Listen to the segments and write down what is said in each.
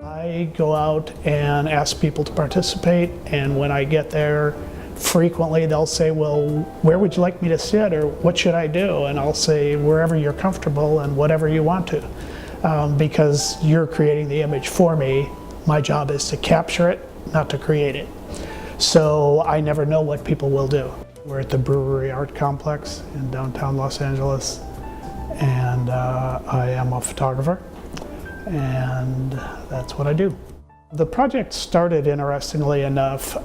I go out and ask people to participate, and when I get there, frequently they'll say, well, where would you like me to sit, or what should I do? And I'll say, wherever you're comfortable and whatever you want to, because you're creating the image for me. My job is to capture it, not to create it. So I never know what people will do. We're at the Brewery Art Complex in downtown Los Angeles, and I am a photographer, and that's what I do. The project started, interestingly enough,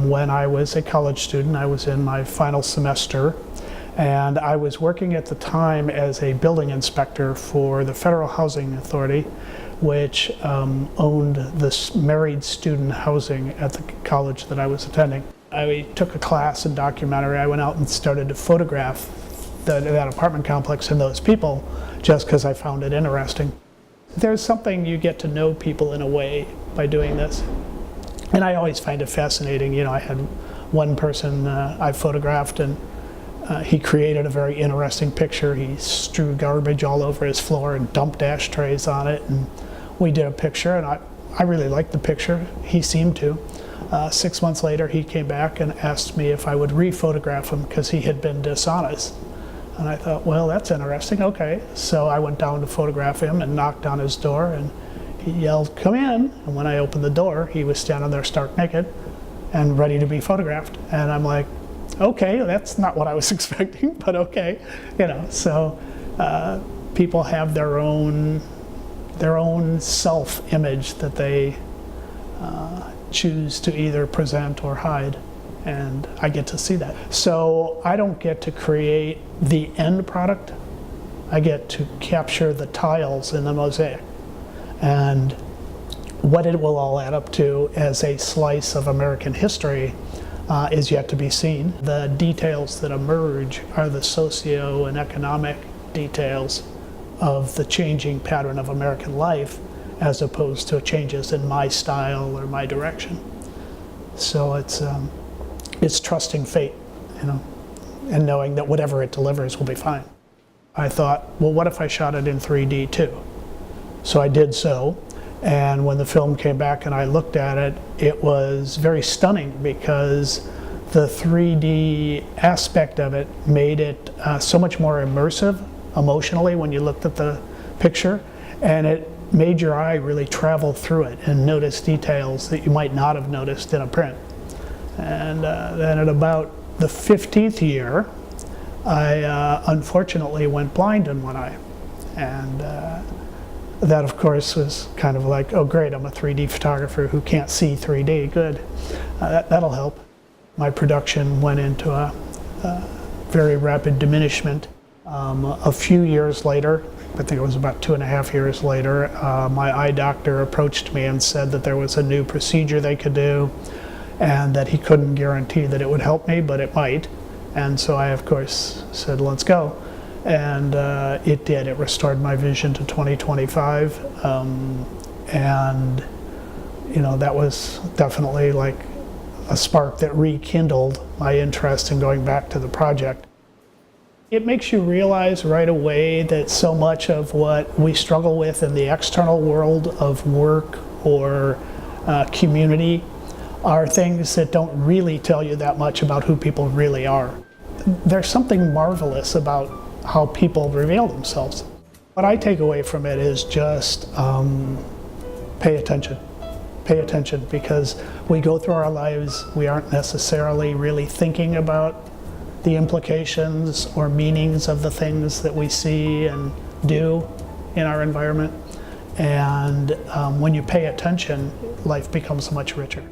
when I was a college student. I was in my final semester, and I was working at the time as a building inspector for the Federal Housing Authority, which owned this married student housing at the college that I was attending. I took a class in documentary. I went out and started to photograph that apartment complex and those people just because I found it interesting. There's something, you get to know people in a way by doing this. And I always find it fascinating. You know, I had one person I photographed, and he created a very interesting picture. He strewn garbage all over his floor and dumped ashtrays on it. And we did a picture, and I really liked the picture. He seemed to. 6 months later, he came back and asked me if I would re-photograph him because he had been dishonest. And I thought, well, that's interesting, okay. So I went down to photograph him and knocked on his door, and he yelled, "Come in." And when I opened the door, he was standing there stark naked and ready to be photographed. And I'm like, okay, that's not what I was expecting, but okay. You know, so people have their own self-image that they choose to either present or hide. And I get to see that. So I don't get to create the end product. I get to capture the tiles in the mosaic. And what it will all add up to as a slice of American history is yet to be seen. The details that emerge are the socio and economic details of the changing pattern of American life, as opposed to changes in my style or my direction. So it's trusting fate, you know, and knowing that whatever it delivers will be fine. I thought, well, what if I shot it in 3D too? So I did so, and when the film came back and I looked at it, it was very stunning because the 3D aspect of it made it so much more immersive emotionally when you looked at the picture, and it made your eye really travel through it and notice details that you might not have noticed in a print. And then at about the 15th year, I unfortunately went blind in one eye. And that, of course, was kind of like, oh great, I'm a 3D photographer who can't see 3D, good. That'll help. My production went into a very rapid diminishment. A few years later, I think it was about 2.5 years later, my eye doctor approached me and said that there was a new procedure they could do, and that he couldn't guarantee that it would help me, but it might. And so I, of course, said, let's go. And it did. It restored my vision to 20/25. And, you know, that was definitely like a spark that rekindled my interest in going back to the project. It makes you realize right away that so much of what we struggle with in the external world of work or community are things that don't really tell you that much about who people really are. There's something marvelous about how people reveal themselves. What I take away from it is just pay attention. Pay attention, because we go through our lives, we aren't necessarily really thinking about the implications or meanings of the things that we see and do in our environment. And when you pay attention, life becomes much richer.